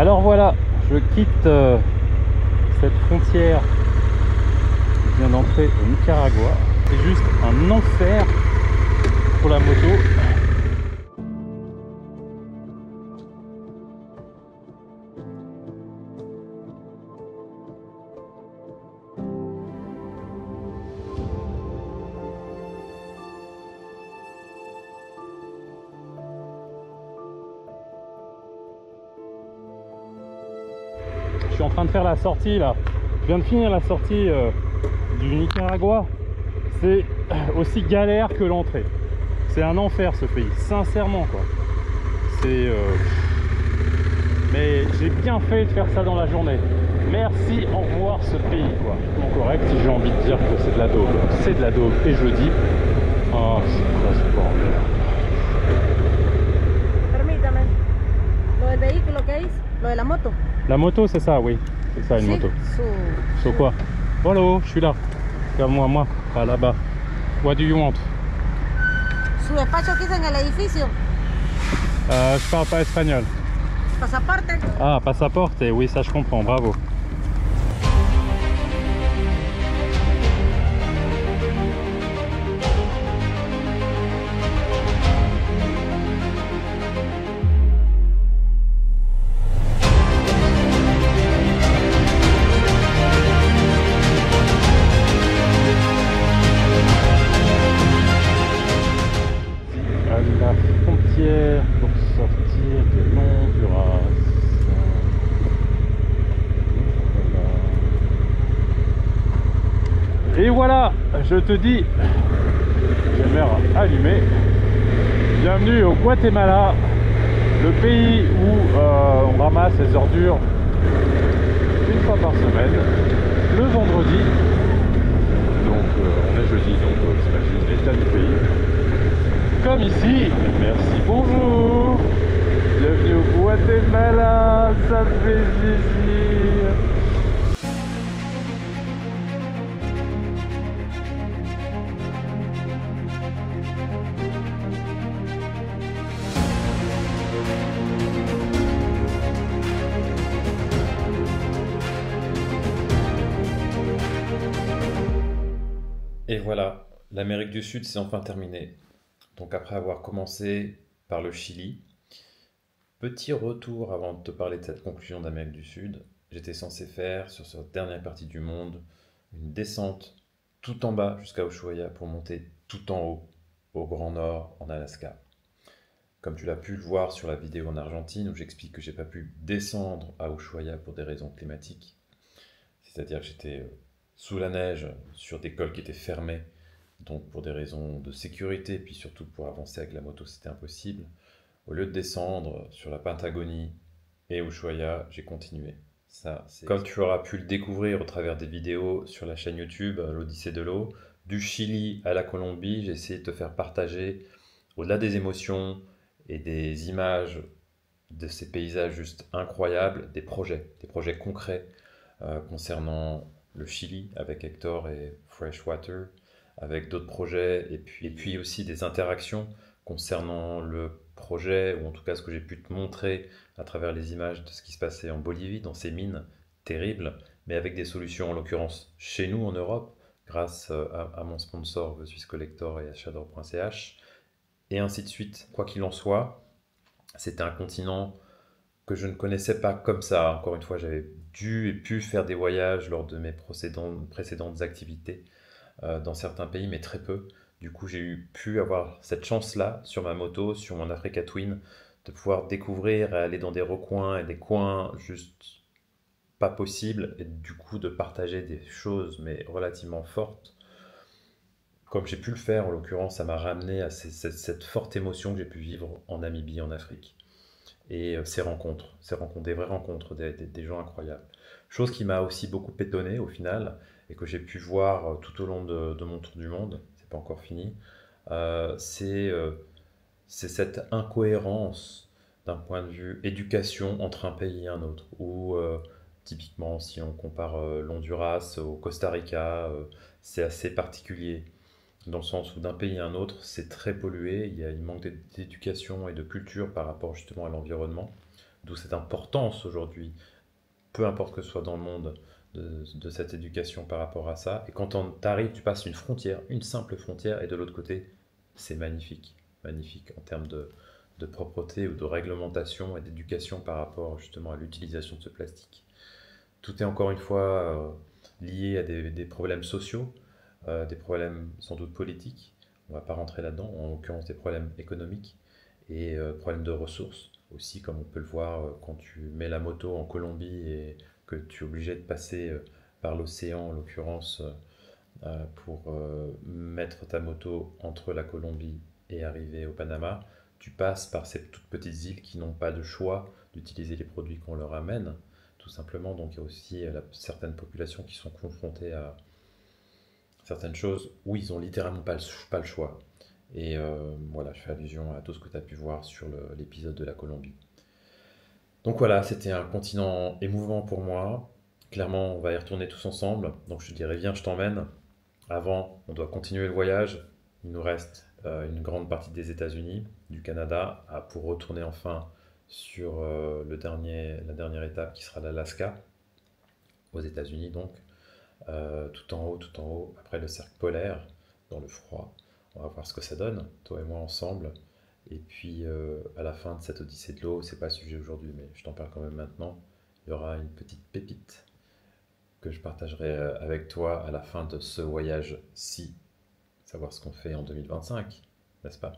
Alors voilà, je quitte cette frontière qui vient d'entrer au Nicaragua. C'est juste un enfer pour la moto. Je suis en train de faire la sortie là. Je viens de finir la sortie du Nicaragua. C'est aussi galère que l'entrée. C'est un enfer ce pays, sincèrement quoi. C'est mais j'ai bien fait de faire ça dans la journée. Merci, au revoir ce pays quoi. Bon, correct, si j'ai envie de dire que c'est de la daube. C'est de la daube et je le dis. Oh, c'est quoi ce bordel? Permítame. Lo del vehículo, ¿qué es? Lo de la moto. La moto, c'est ça, oui. C'est ça, une Sí, moto. su- Sur quoi? Voilà, je suis là. Comme moi, pas là-bas. What do you want? Su despacho aquí es en el edificio. Je parle pas espagnol. Pasaporte. Ah, passaporte, oui, ça je comprends, bravo. À la frontière pour sortir de Honduras. Et voilà, je te dis, caméra allumée, bienvenue au Guatemala, le pays où on ramasse les ordures une fois par semaine, le vendredi. Donc on est jeudi, donc j'imagine l'état du pays. Comme ici, merci, bonjour, bienvenue au Guatemala, ça fait plaisir. Et voilà, l'Amérique du Sud c'est enfin terminé. Donc après avoir commencé par le Chili, petit retour avant de te parler de cette conclusion d'Amérique du Sud, j'étais censé faire sur cette dernière partie du monde une descente tout en bas jusqu'à Ushuaia pour monter tout en haut, au Grand Nord, en Alaska. Comme tu l'as pu le voir sur la vidéo en Argentine où j'explique que j'ai pas pu descendre à Ushuaia pour des raisons climatiques, c'est-à-dire que j'étais sous la neige sur des cols qui étaient fermés, donc pour des raisons de sécurité, puis surtout pour avancer avec la moto c'était impossible. Au lieu de descendre sur la Patagonie et Ushuaia, j'ai continué. Ça, comme tu auras pu le découvrir au travers des vidéos sur la chaîne YouTube l'Odyssée de l'eau, du Chili à la Colombie, j'ai essayé de te faire partager, au-delà des émotions et des images de ces paysages juste incroyables, des projets concrets concernant le Chili avec Hector et Freshwater, avec d'autres projets, et puis aussi des interactions concernant le projet, ou en tout cas ce que j'ai pu te montrer à travers les images de ce qui se passait en Bolivie, dans ces mines terribles, mais avec des solutions en l'occurrence chez nous en Europe, grâce à mon sponsor The Swiss Collector et à Shador.ch, et ainsi de suite. Quoi qu'il en soit, c'était un continent que je ne connaissais pas comme ça. Encore une fois, j'avais dû et pu faire des voyages lors de mes précédentes activités dans certains pays, mais très peu. Du coup, j'ai pu avoir cette chance-là sur ma moto, sur mon Africa Twin, de pouvoir découvrir et aller dans des recoins et des coins juste pas possibles, et du coup de partager des choses, mais relativement fortes. Comme j'ai pu le faire, en l'occurrence, ça m'a ramené à cette forte émotion que j'ai pu vivre en Namibie, en Afrique. Et ces rencontres, des vraies rencontres, des gens incroyables. Chose qui m'a aussi beaucoup étonné au final, et que j'ai pu voir tout au long de mon tour du monde, c'est pas encore fini, c'est cette incohérence d'un point de vue éducation entre un pays et un autre, où typiquement si on compare l'Honduras au Costa Rica, c'est assez particulier, dans le sens où d'un pays à un autre, c'est très pollué, il manque d'éducation et de culture par rapport justement à l'environnement. d'où cette importance aujourd'hui, peu importe que ce soit dans le monde, de cette éducation par rapport à ça. Et quand tu arrives, tu passes une frontière, une simple frontière, et de l'autre côté, c'est magnifique. Magnifique en termes de propreté ou de réglementation et d'éducation par rapport justement à l'utilisation de ce plastique. Tout est encore une fois lié à des problèmes sociaux, des problèmes sans doute politiques. On ne va pas rentrer là-dedans, en l'occurrence des problèmes économiques et problèmes de ressources aussi, comme on peut le voir quand tu mets la moto en Colombie et que tu es obligé de passer par l'océan, en l'occurrence, pour mettre ta moto entre la Colombie et arriver au Panama. Tu passes par ces toutes petites îles qui n'ont pas de choix d'utiliser les produits qu'on leur amène, tout simplement. Donc il y a aussi certaines populations qui sont confrontées à certaines choses où ils n'ont littéralement pas le choix. Et voilà, je fais allusion à tout ce que tu as pu voir sur l'épisode de la Colombie. Donc voilà, c'était un continent émouvant pour moi. Clairement, on va y retourner tous ensemble. Donc je te dirais, viens, je t'emmène. Avant, on doit continuer le voyage. Il nous reste une grande partie des États-Unis, du Canada, pour retourner enfin sur la dernière étape qui sera l'Alaska, aux États-Unis donc. Tout en haut, après le cercle polaire, dans le froid. On va voir ce que ça donne, toi et moi ensemble. Et puis à la fin de cette odyssée de l'eau, c'est pas le sujet aujourd'hui, mais je t'en parle quand même maintenant, il y aura une petite pépite que je partagerai avec toi à la fin de ce voyage-ci, savoir ce qu'on fait en 2025, n'est-ce pas?